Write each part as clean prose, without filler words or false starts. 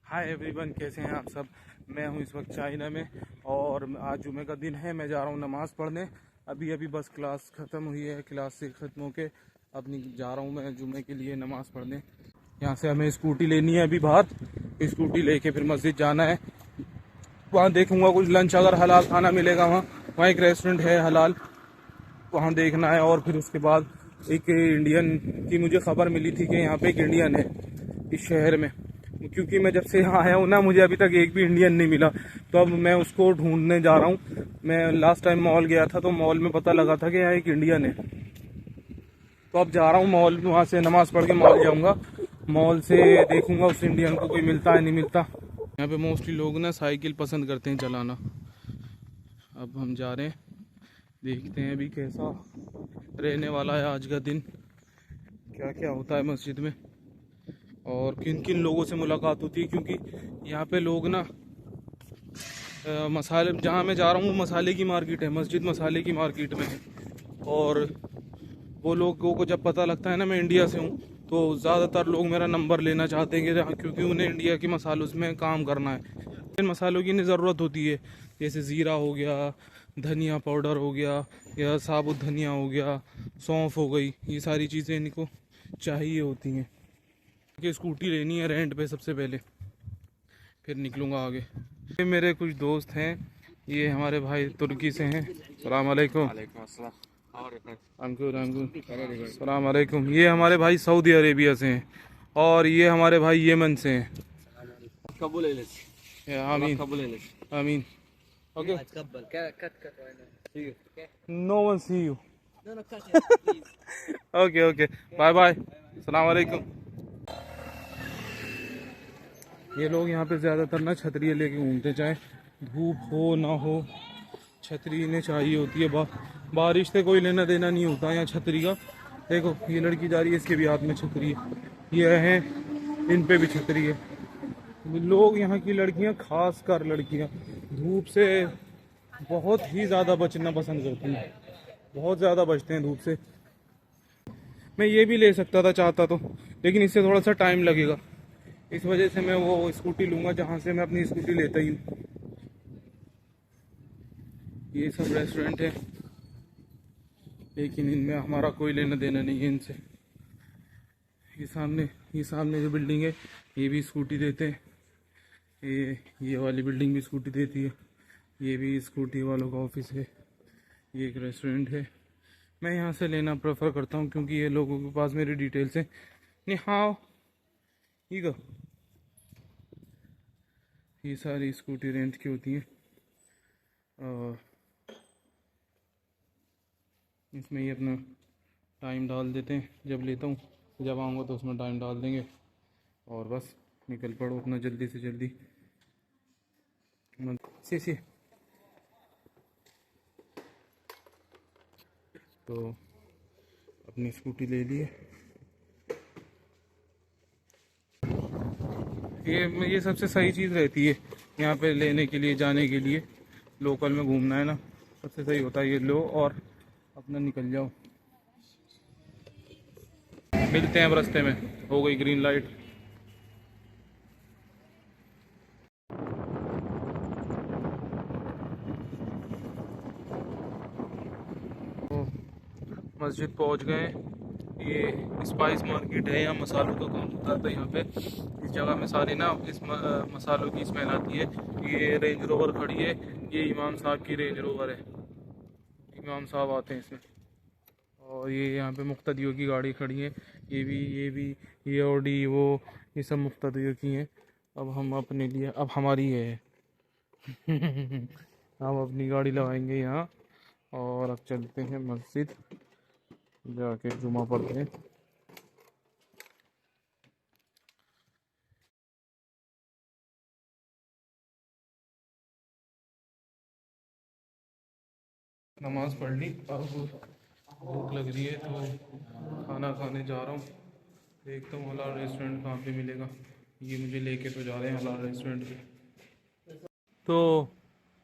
Hi everyone, कैसे हैं आप सब। मैं हूं इस वक्त चाइना में और आज जुमे का दिन है। मैं जा रहा हूं नमाज़ पढ़ने। अभी अभी बस क्लास ख़त्म हुई है, क्लास से ख़त्म होके अपनी जा रहा हूं मैं जुमे के लिए नमाज़ पढ़ने। यहां से हमें स्कूटी लेनी है अभी बाहर, स्कूटी लेके फिर मस्जिद जाना है। वहाँ देखूंगा कुछ लंच अगर हलाल खाना मिलेगा वहाँ एक रेस्टोरेंट है हलाल, वहाँ देखना है। और फिर उसके बाद एक इंडियन की मुझे खबर मिली थी कि यहाँ पे एक इंडियन है इस शहर में, क्योंकि मैं जब से यहाँ आया हूँ ना मुझे अभी तक एक भी इंडियन नहीं मिला। तो अब मैं उसको ढूंढने जा रहा हूँ। मैं लास्ट टाइम मॉल गया था तो मॉल में पता लगा था कि यहाँ एक इंडियन है। तो अब जा रहा हूँ मॉल, वहाँ से नमाज पढ़ के मॉल जाऊँगा। मॉल से देखूंगा उस इंडियन को कोई मिलता है नहीं मिलता। यहाँ पे मोस्टली लोग ना साइकिल पसंद करते हैं चलाना। अब हम जा रहे हैं, देखते हैं अभी कैसा रहने वाला है आज का दिन, क्या क्या होता है मस्जिद में और किन किन लोगों से मुलाकात होती है। क्योंकि यहाँ पे लोग ना मसाले, जहाँ मैं जा रहा हूँ वो मसाले की मार्केट है, मस्जिद मसाले की मार्केट में है। और वो लोगों को जब पता लगता है ना मैं इंडिया से हूँ तो ज़्यादातर लोग मेरा नंबर लेना चाहते हैं क्योंकि उन्हें इंडिया के मसालों में काम करना है। इन मसालों की इन्हें ज़रूरत होती है, जैसे ज़ीरा हो गया, धनिया पाउडर हो गया, या साबुत धनिया हो गया, सौंफ हो गई, ये सारी चीज़ें इनको चाहिए होती हैं। कि स्कूटी लेनी है रेंट पे सबसे पहले, फिर निकलूँगा आगे। ये मेरे कुछ दोस्त हैं, ये हमारे भाई तुर्की से हैं। सलाम अलैकुम। सलाम अलैकुम। ये हमारे भाई सऊदी अरेबिया से हैं और ये हमारे भाई यमन से हैं। आमीन आमीन। Okay, no one see you. Okay okay, bye bye, सलाम अलैकुम। ये लोग यहाँ पे ज़्यादातर ना छतरी लेके घूमते, चाहे धूप हो ना हो छतरी इन्हें चाहिए होती है। बारिश से कोई लेना देना नहीं होता यहाँ छतरी का। देखो ये लड़की जा रही है, इसके भी हाथ में छतरी है, ये है इन पे भी छतरी है। लोग यहाँ की लड़कियाँ, खास कर लड़कियाँ, धूप से बहुत ही ज़्यादा बचना पसंद करती हैं, बहुत ज़्यादा बचते हैं धूप से। मैं ये भी ले सकता था चाहता तो, लेकिन इससे थोड़ा सा टाइम लगेगा, इस वजह से मैं वो स्कूटी लूँगा जहाँ से मैं अपनी स्कूटी लेता ही हूँ। ये सब रेस्टोरेंट है लेकिन इनमें हमारा कोई लेना देना नहीं है इनसे। ये सामने जो बिल्डिंग है ये भी स्कूटी देते हैं, ये वाली बिल्डिंग भी स्कूटी देती है, ये भी स्कूटी वालों का ऑफिस है। ये एक रेस्टोरेंट है, मैं यहाँ से लेना प्रेफर करता हूँ क्योंकि ये लोगों के पास मेरी डिटेल्स हैं। नहीं हाँ, ये सारी स्कूटी रेंट की होती हैं और इसमें ये अपना टाइम डाल देते हैं। जब लेता हूँ जब आऊँगा तो उसमें टाइम डाल देंगे और बस निकल पड़ो अपना जल्दी से जल्दी। सी तो अपनी स्कूटी ले लिए। ये सबसे सही चीज़ रहती है यहाँ पे लेने के लिए, जाने के लिए, लोकल में घूमना है ना, सबसे सही होता है ये लो और अपना निकल जाओ। मिलते हैं अब रास्ते में, हो गई ग्रीन लाइट। तो मस्जिद पहुंच गए। ये स्पाइस मार्केट है, यहाँ मसालों का काम होता था। यहाँ पे इस जगह में सारी ना इस मसालों की स्मेल आती है। ये रेंज रोवर खड़ी है, ये इमाम साहब की रेंज रोवर है, इमाम साहब आते हैं इसमें। और ये यहाँ पे मुक्तदियों की गाड़ी खड़ी है, ये ऑडी वो, ये सब मुक्तदियों की हैं। अब हम अपने लिए, अब हमारी है हम अपनी गाड़ी लगाएंगे यहाँ और अब चलते हैं मस्जिद, जाके जुमा पढ़ते हैं। नमाज पढ़ ली, अब भूख लग रही है तो खाना खाने जा रहा हूँ। देखता हूँ हलाल रेस्टोरेंट कहाँ पे मिलेगा। ये मुझे लेके तो जा रहे हैं हलाल रेस्टोरेंट पे। तो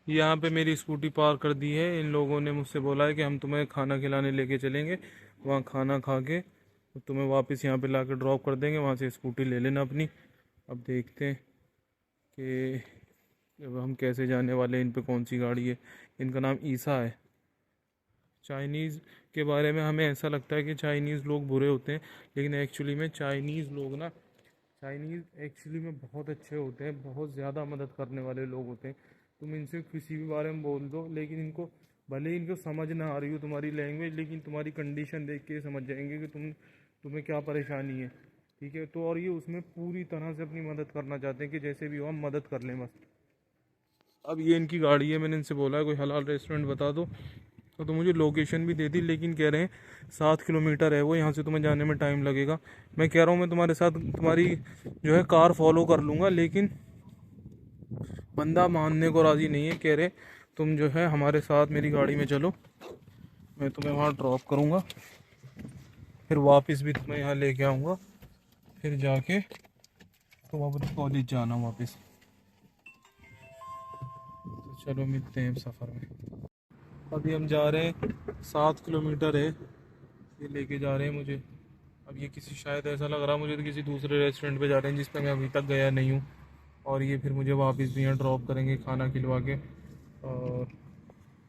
यहाँ पे मेरी स्कूटी पार्क कर दी है। इन लोगों ने मुझसे बोला है कि हम तुम्हें खाना खिलाने लेके चलेंगे, वहाँ खाना खा के तो तुम्हें वापस यहाँ पे लाके ड्रॉप कर देंगे, वहाँ से स्कूटी ले लेना अपनी। अब देखते हैं कि अब हम कैसे जाने वाले हैं, इन पे कौन सी गाड़ी है। इनका नाम ईसा है। चाइनीज़ के बारे में हमें ऐसा लगता है कि चाइनीज़ लोग बुरे होते हैं, लेकिन एक्चुअली में चाइनीज़ एक्चुअली में बहुत अच्छे होते हैं, बहुत ज़्यादा मदद करने वाले लोग होते हैं। तुम इनसे किसी भी बारे में बोल दो, लेकिन इनको भले ही इनको समझ ना आ रही हो तुम्हारी लैंग्वेज, लेकिन तुम्हारी कंडीशन देख के समझ जाएंगे कि तुम्हें क्या परेशानी है। ठीक है, तो और ये उसमें पूरी तरह से अपनी मदद करना चाहते हैं कि जैसे भी हो हम मदद कर लें बस। अब ये इनकी गाड़ी है, मैंने इनसे बोला है कोई हलाल रेस्टोरेंट बता दो, तो मुझे लोकेशन भी दे दी, लेकिन कह रहे हैं 7 किलोमीटर है वो, यहाँ से तुम्हें जाने में टाइम लगेगा। मैं कह रहा हूँ मैं तुम्हारे साथ तुम्हारी जो है कार फॉलो कर लूँगा, लेकिन बंदा मानने को राज़ी नहीं है। कह रहे तुम जो है हमारे साथ मेरी गाड़ी में चलो, मैं तुम्हें वहाँ ड्रॉप करूँगा, फिर वापस भी तुम्हें यहाँ लेके आऊँगा, फिर जाके तुम अपने कॉलेज जाना वापस। तो चलो मिलते हैं सफ़र में। अभी हम जा रहे हैं, 7 किलोमीटर है ये लेके जा रहे हैं मुझे। अब ये किसी शायद ऐसा लग रहा है मुझे तो किसी दूसरे रेस्टोरेंट पे जा रहे हैं जिस पे मैं अभी तक गया नहीं हूँ, और ये फिर मुझे वापस भी यहाँ ड्रॉप करेंगे खाना खिलवा के। और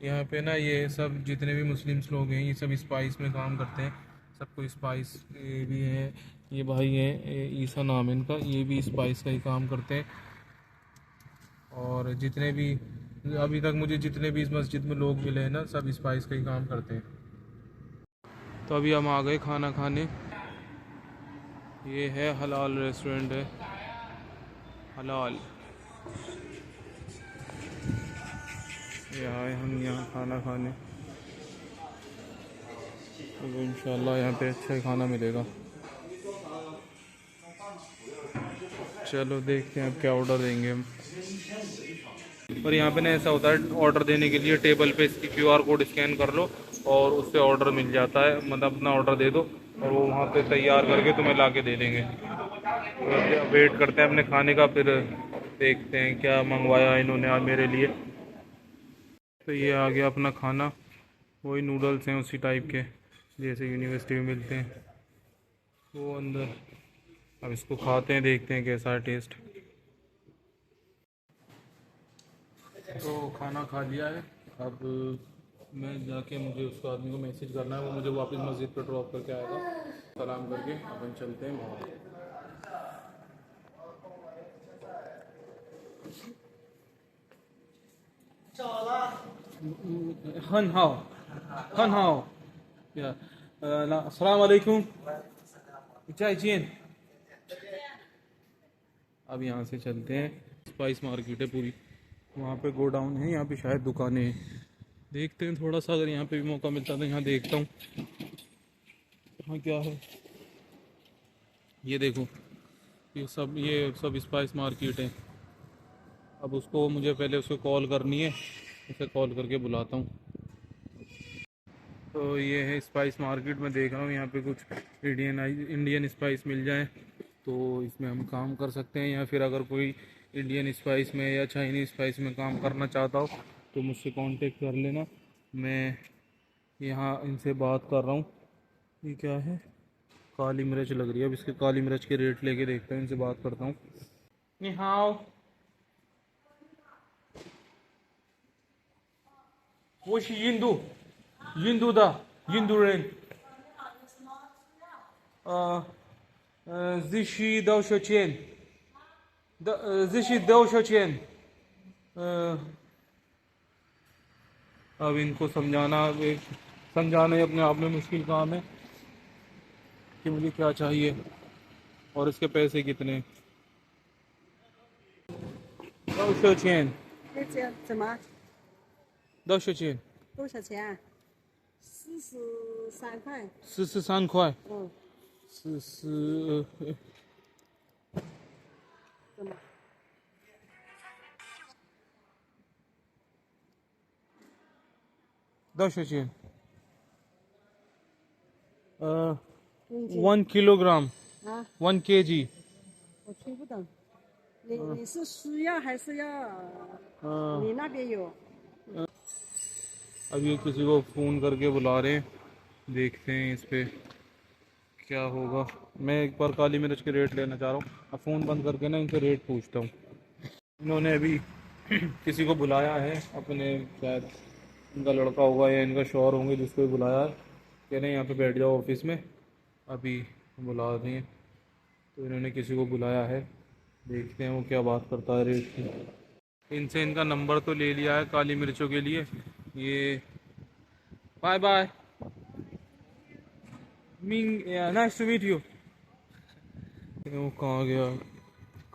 यहाँ पे ना ये सब जितने भी मुस्लिम्स लोग हैं ये सब स्पाइस में काम करते हैं, सबको स्पाइस भी है। ये भाई हैं ईसा नाम है इनका, ये भी स्पाइस का ही काम करते हैं। और जितने भी अभी तक मुझे जितने भी इस मस्जिद में लोग मिले हैं ना, सब स्पाइस का ही काम करते हैं। तो अभी हम आ गए खाना खाने। ये है हलाल रेस्टोरेंट है, हलाल। ये आए हम यहाँ खाना खाने, तो इंशाल्लाह यहाँ पे अच्छा ही खाना मिलेगा। चलो देखते हैं अब क्या ऑर्डर देंगे हम। और यहाँ पे ना ऐसा होता है, ऑर्डर देने के लिए टेबल पे इसकी QR कोड स्कैन कर लो और उससे ऑर्डर मिल जाता है, मतलब अपना ऑर्डर दे दो और वो वहाँ पे तैयार करके तुम्हें ला के दे देंगे। तो वेट करते हैं अपने खाने का, फिर देखते हैं क्या मंगवाया इन्होंने आज मेरे लिए। तो ये आ गया अपना खाना, वही नूडल्स हैं उसी टाइप के जैसे यूनिवर्सिटी में मिलते हैं वो अंदर। अब इसको खाते हैं, देखते हैं कैसा है टेस्ट। तो खाना खा लिया है, अब मैं जाके मुझे उसको आदमी को मैसेज करना है, वो मुझे वापस मस्जिद पर ड्रॉप करके आएगा। सलाम करके अपन चलते हैं वहाँ। 很好，很好。呀，那 अस्सलाम वालेकुम। चाय चीन। अब यहाँ से चलते हैं, स्पाइस मार्केट है पूरी, वहाँ पे गोडाउन है, यहाँ पे शायद दुकानें हैं। देखते हैं थोड़ा सा, अगर यहाँ पे भी मौका मिलता तो यहाँ देखता हूँ यहाँ क्या है। ये देखो, ये सब स्पाइस मार्केट है। अब उसको मुझे पहले उसको कॉल करनी है, उसे कॉल करके बुलाता हूँ। तो ये है स्पाइस मार्केट, में देख रहा हूँ यहाँ पे कुछ इंडियन स्पाइस मिल जाए तो इसमें हम काम कर सकते हैं, या फिर अगर कोई इंडियन स्पाइस में या चाइनीज़ स्पाइस में काम करना चाहता हो तो मुझसे कांटेक्ट कर लेना। मैं यहाँ इनसे बात कर रहा हूँ। ये क्या है, काली मिर्च लग रही है। अब इसके काली मिर्च के रेट लेके देखता हूँ, इनसे बात करता हूँ। नि हाओ, 我是印度的印度人。这是多少钱？这是多少钱？अब इनको समझाना अपने आप में मुश्किल काम है कि मुझे क्या चाहिए और इसके पैसे कितने। 多少钱？那这怎么多少钱？多少钱啊？43块。43块。嗯，44。怎么？多少钱公斤？1 kilogram，啊？ 1 kg。我听不懂。你是需要还是要？हाँ।你那边有？ अब ये किसी को फ़ोन करके बुला रहे हैं, देखते हैं इस पे क्या होगा। मैं एक बार काली मिर्च के रेट लेना चाह रहा हूँ। अब फ़ोन बंद करके ना इनसे रेट पूछता हूँ। इन्होंने अभी किसी को बुलाया है, अपने शायद इनका लड़का होगा या इनका शौहर होंगे जिसको भी बुलाया है। कह रहे हैं यहाँ पे बैठ जाओ ऑफिस में, अभी बुला रही हैं। तो इन्होंने किसी को बुलाया है, देखते हैं वो क्या बात करता है रेट की। इनसे इनका नंबर तो ले लिया है काली मिर्चों के लिए। ये bye bye mean, nice to meet you. वो कहाँ गया,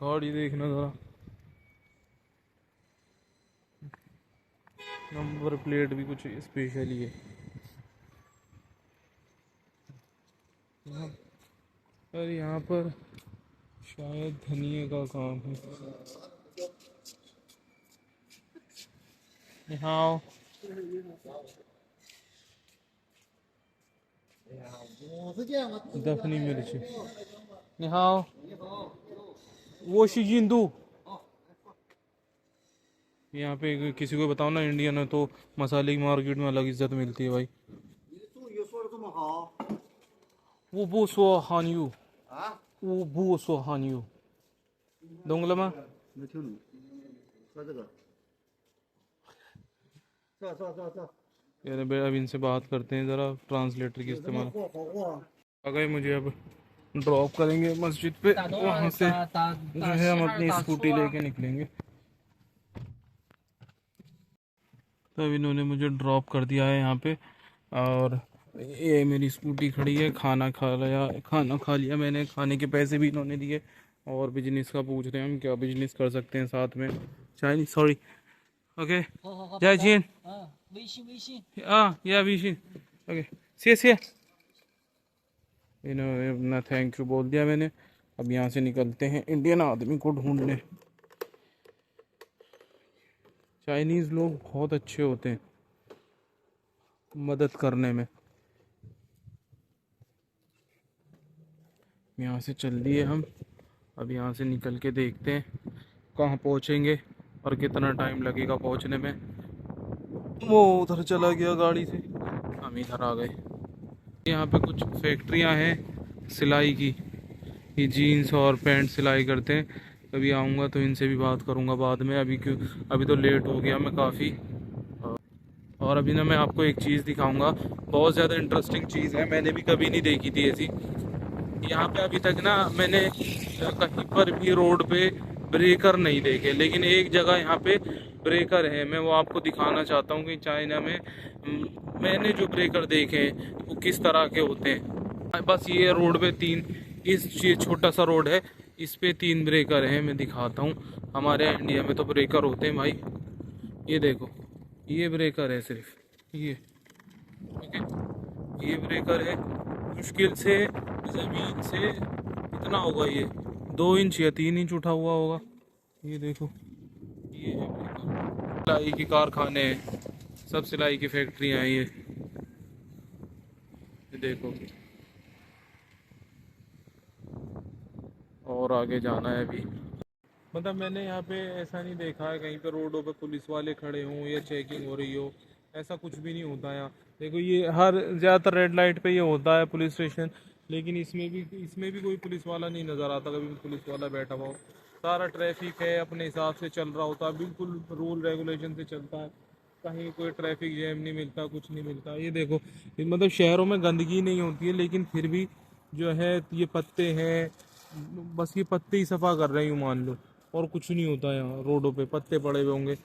गाड़ी देखना ज़रा, नंबर प्लेट भी कुछ स्पेशल ही है। पर यहाँ पर शायद धनिए का काम है। हाँ, दफनी मिर्च। हाँ, वो शिजिंदू। यहाँ पे किसी को बताओ ना इंडियन है तो मसाले की मार्केट में अलग इज्जत मिलती है भाई। वो बो सो हान यू, वो बो सो हान यू,懂了吗？没听懂，说这个，这， यार भाई अब इनसे बात करते हैं ज़रा, ट्रांसलेटर की 有什么 इस्तेमाल। 货好货？ आ गए, मुझे अब ड्रॉप करेंगे मस्जिद पे, वहाँ से जो है हम अपनी स्कूटी लेके निकलेंगे। तो अब इन्होंने मुझे ड्रॉप कर दिया है यहाँ पे, और ये मेरी स्कूटी खड़ी है। खाना खा लिया मैंने, खाने के पैसे भी इन्होंने दिए। और बिजनेस का पूछ रहे हैं हम, क्या बिजनेस कर सकते हैं साथ में। चाइनीज, सॉरी, ओके, जय जीन, 微信。 या विशिन, ओके, सी इन्होंने अपना थैंक यू बोल दिया मैंने। अब यहाँ से निकलते हैं इंडियन आदमी को ढूंढने। चाइनीज़ लोग बहुत अच्छे होते हैं मदद करने में। यहाँ से चल दिए हम, अब यहाँ से निकल के देखते हैं कहाँ पहुँचेंगे और कितना टाइम लगेगा पहुँचने में। वो उधर चला गया गाड़ी से, हम इधर आ गए। यहाँ पे कुछ फैक्ट्रियाँ हैं सिलाई की, ये जीन्स और पैंट सिलाई करते हैं। कभी आऊँगा तो इनसे भी बात करूँगा बाद में। अभी तो लेट हो गया मैं काफ़ी। और अभी ना मैं आपको एक चीज़ दिखाऊंगा, बहुत ज़्यादा इंटरेस्टिंग चीज़ है, मैंने भी कभी नहीं देखी थी ऐसी। यहाँ पे अभी तक ना मैंने कहीं पर भी रोड पे ब्रेकर नहीं देखे, लेकिन एक जगह यहाँ पे ब्रेकर है। मैं वो आपको दिखाना चाहता हूँ कि चाइना में मैंने जो ब्रेकर देखे हैं वो किस तरह के होते हैं। बस ये रोड पे ये छोटा सा रोड है, इस पे 3 ब्रेकर हैं। मैं दिखाता हूँ, हमारे इंडिया में तो ब्रेकर होते हैं भाई। ये देखो, ये ब्रेकर है सिर्फ ये, ओके, ये ब्रेकर है। मुश्किल से ज़मीन से कितना होगा, ये 2 इंच या 3 इंच उठा हुआ होगा। ये देखो, ये है ब्रेकर। सिलाई के कारखाने हैं, सब सिलाई की फैक्ट्रियाँ हैं ये देखो। और आगे जाना है अभी। मतलब मैंने यहाँ पे ऐसा नहीं देखा है कहीं पे रोडों पे पुलिस वाले खड़े हों या चेकिंग हो रही हो, ऐसा कुछ भी नहीं होता यहाँ। देखो ये हर ज़्यादातर रेड लाइट पे ये होता है पुलिस स्टेशन, लेकिन इसमें भी कोई पुलिस वाला नहीं नज़र आता, कभी भी पुलिस वाला बैठा हुआ हो। सारा ट्रैफिक है अपने हिसाब से चल रहा होता है, बिल्कुल रूल रेगुलेशन से चलता है। कहीं कोई ट्रैफिक जैम नहीं मिलता, कुछ नहीं मिलता। ये देखो, मतलब शहरों में गंदगी नहीं होती है, लेकिन फिर भी जो है ये पत्ते हैं, बस ये पत्ते ही सफ़ा कर रहे हैं मान लो, और कुछ नहीं होता यहाँ। रोडों पे पत्ते पड़े हुए होंगे,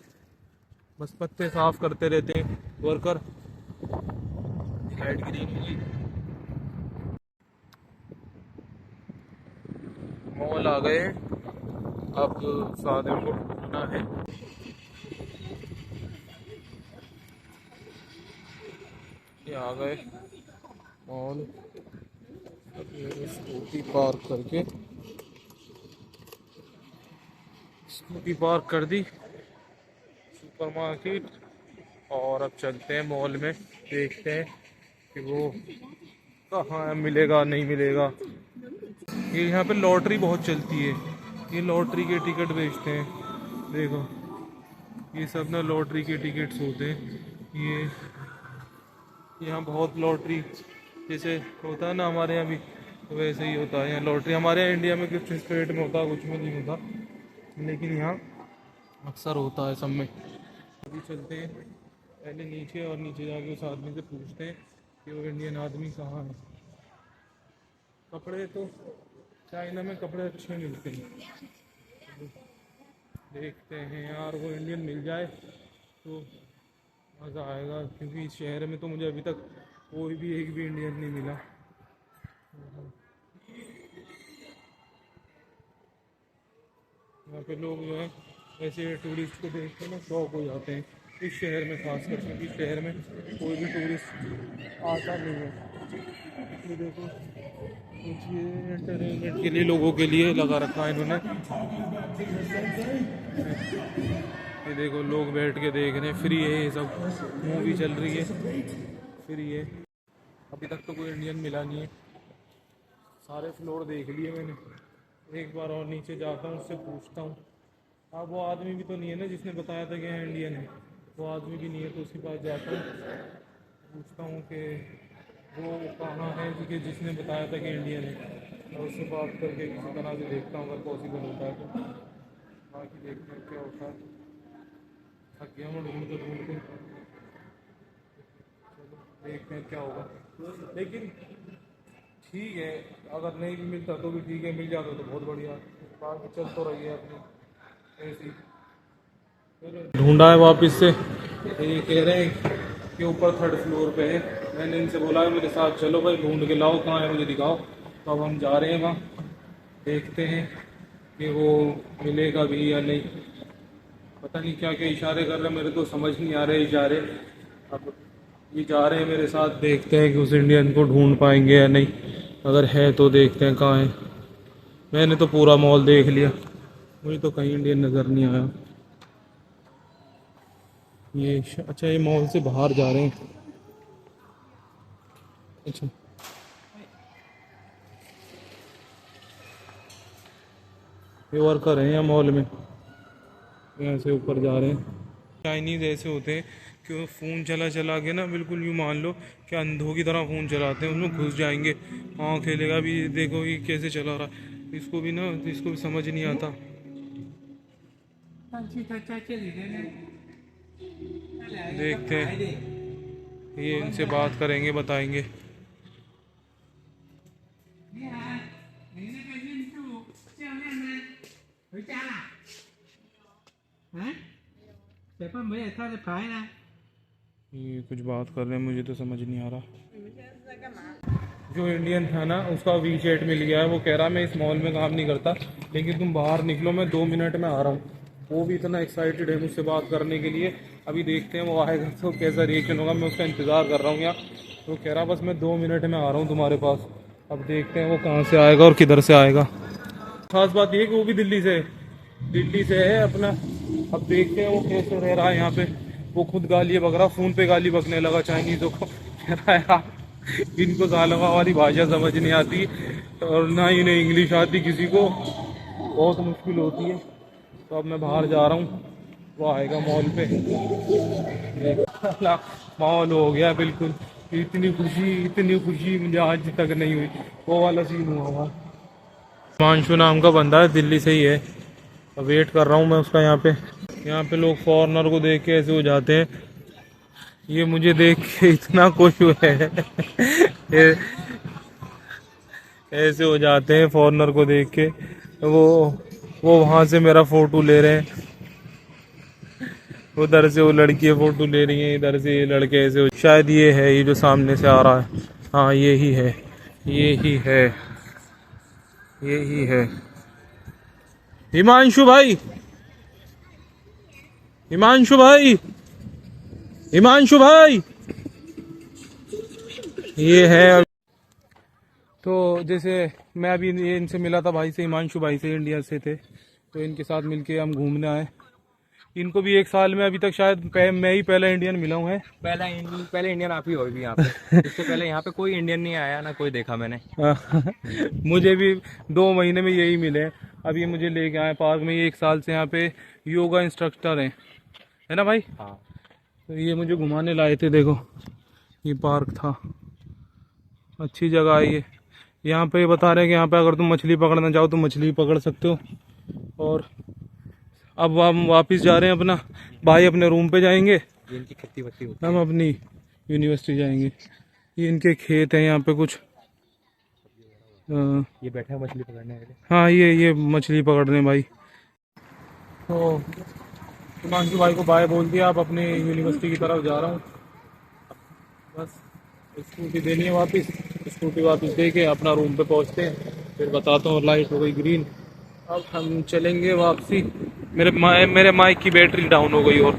बस पत्ते साफ करते रहते हैं वर्कर। लाइट ग्रीन हुई, मॉल आ गए। अब साधन को ढूंढना है। ये आ गए मॉल, स्कूटी पार्क कर दी सुपरमार्केट, और अब चलते हैं मॉल में, देखते हैं कि वो कहाँ मिलेगा नहीं मिलेगा। ये यहाँ पे लॉटरी बहुत चलती है, ये लॉटरी के टिकट बेचते हैं। देखो ये सब ना लॉटरी के टिकट्स होते हैं। ये यहाँ बहुत लॉटरी जैसे होता है ना हमारे यहाँ भी, तो वैसे ही होता है यहाँ लॉटरी। हमारे यहाँ इंडिया में कुछ स्टेट में होता है, कुछ में नहीं होता, लेकिन यहाँ अक्सर होता है सब में। अभी चलते हैं पहले नीचे, और नीचे जाके उस आदमी से पूछते हैं कि वो इंडियन आदमी कहाँ है। कपड़े तो चाइना में कपड़े अच्छे मिलते हैं, देखते हैं यार वो इंडियन मिल जाए तो मज़ा आएगा, क्योंकि इस शहर में तो मुझे अभी तक कोई भी एक भी इंडियन नहीं मिला। यहाँ पे लोग जो है ऐसे टूरिस्ट को देख के ना शौक हो जाते हैं, इस शहर में खास करके। इस शहर में कोई भी टूरिस्ट आता नहीं है। ये देखो कुछ ये एंटरटेनमेंट के लिए लोगों के लिए लगा रखा है इन्होंने। ये देखो लोग बैठ के देख रहे हैं, फ्री है ये सब, मूवी चल रही है, फ्री है। अभी तक तो कोई इंडियन मिला नहीं है, सारे फ्लोर देख लिए मैंने। एक बार और नीचे जाता हूँ, उससे पूछता हूँ। अब वो आदमी भी तो नहीं है ना जिसने बताया था कि यहाँ इंडियन है, वो आदमी भी नहीं है, तो उसके पास जाता हूँ, पूछता हूँ कि वो कहाँ है कि जिसने बताया था कि इंडियन है, और उससे बात करके किसी तरह से देखता हूँ अगर पॉसिबल होता है तो। बाकी देखते हैं क्या होता है। थक गया मैं ढूंढ के। चलो देखते हैं क्या होगा। लेकिन ठीक है, अगर नहीं भी मिलता तो भी ठीक है, मिल जाता तो बहुत बढ़िया। बाकी चल तो रही है अपनी ऐसी। ढूंढा है वापस से, ये कह रहे हैं कि ऊपर 3rd फ्लोर पे है। मैंने इनसे बोला है मेरे साथ चलो भाई, ढूंढ के लाओ कहाँ है, मुझे दिखाओ। तो अब हम जा रहे हैं वहाँ, देखते हैं कि वो मिलेगा भी या नहीं। पता नहीं क्या क्या इशारे कर रहे हैं, मेरे तो समझ नहीं आ रहे इशारे। अब ये जा रहे हैं मेरे साथ, देखते हैं कि उस इंडियन को ढूंढ पाएंगे या नहीं। अगर है तो देखते हैं कहाँ है। मैंने तो पूरा मॉल देख लिया, मुझे तो कहीं इंडियन नज़र नहीं आया। ये अच्छा, ये मॉल से बाहर जा रहे हैं। अच्छा, ये वर्कर हैं यहाँ मॉल में, यहाँ से ऊपर जा रहे हैं। चाइनीज़ ऐसे होते हैं कि वो फ़ोन चला चला के ना, बिल्कुल यूँ मान लो कि अंधों की तरह फ़ोन चलाते हैं, उसमें घुस जाएंगे। हाँ खेलेगा भी, देखो ये कैसे चला रहा है, इसको भी ना, इसको भी समझ नहीं आता। देखते हैं, ये इनसे बात करेंगे, बताएंगे। ये कुछ बात कर रहे हैं, मुझे तो समझ नहीं आ रहा। जो इंडियन था ना, उसका वी-चैट मिल गया है। वो कह रहा मैं इस मॉल में काम नहीं करता, लेकिन तुम बाहर निकलो, मैं 2 मिनट में आ रहा हूँ। वो भी इतना एक्साइटेड है मुझसे बात करने के लिए। अभी देखते हैं वो आएगा तो कैसा रिएक्शन होगा, मैं उसका इंतज़ार कर रहा हूँ यहाँ। वो कह रहा बस मैं 2 मिनट में आ रहा हूँ तुम्हारे पास। अब देखते हैं वो कहाँ से आएगा और किधर से आएगा। खास बात ये है कि वो भी दिल्ली से है अपना। अब देखते हैं वो कैसे रह रहा है यहाँ पे। वो खुद गाली बक रहा, फ़ोन पे गाली बकने लगा चाइनीज़ों को। कह रहा है यार इनको सालों हमारी भाषा समझ नहीं आती, और ना ही इन्हें इंग्लिश आती, किसी को बहुत मुश्किल होती है। तो अब मैं बाहर जा रहा हूँ, वो आएगा मॉल पे। मॉल हो गया बिल्कुल। इतनी खुशी मुझे आज तक नहीं हुई, वो वाला सीन हुआ हुआ। हिमांशु नाम का बंदा है, दिल्ली से ही है। वेट कर रहा हूँ मैं उसका यहाँ पे लोग फॉरेनर को देख के ऐसे हो जाते हैं। ये मुझे देख के इतना खुश हुए है ऐसे हो जाते हैं फॉरेनर को देख के। वो वहाँ से मेरा फोटो ले रहे हैं, उधर से वो लड़की फोटो ले रही है, इधर से ये लड़के ऐसे हो। शायद ये है, ये जो सामने से आ रहा है, हाँ यही है, यही है, यही है। हिमांशु भाई, हिमांशु भाई, हिमांशु भाई, ये है। तो जैसे मैं अभी इनसे मिला था, भाई से, हिमांशु भाई से, इंडिया से थे, तो इनके साथ मिलके हम घूमने आए। इनको भी 1 साल में अभी तक शायद मैं ही पहला इंडियन मिला हूँ। पहले इंडियन आप ही हो भी यहाँ पे। इससे पहले यहाँ पे कोई इंडियन नहीं आया ना, कोई देखा मैंने। मुझे भी 2 महीने में यही मिले। अब ये मुझे लेके आए पार्क में। ये 1 साल से यहाँ पे योगा इंस्ट्रक्टर हैं, है ना भाई? हाँ। तो ये मुझे घुमाने लाए थे। देखो ये पार्क था, अच्छी जगह है ये। यहाँ पे बता रहे हैं कि यहाँ पे अगर तुम मछली पकड़ना चाहो तो मछली पकड़ सकते हो। और अब हम वापस जा रहे हैं, अपना भाई अपने रूम पे जाएंगे, ये इनकी खेती वत्ती होती हम अपनी यूनिवर्सिटी जाएंगे। ये इनके खेत हैं यहाँ पे कुछ। है। ये बैठे हैं मछली पकड़ने के लिए। हाँ ये मछली पकड़ने भाई। तो हिमांशु भाई को बाय बोल दिया, अब अपनी यूनिवर्सिटी की तरफ जा रहा हूँ। बस स्कूटी देनी है वापस, स्कूटी वापस दे के अपना रूम पे पहुँचते हैं, फिर बताता हूँ। लाइट हो गई ग्रीन, अब हम चलेंगे वापसी। मेरे माइक की बैटरी डाउन हो गई और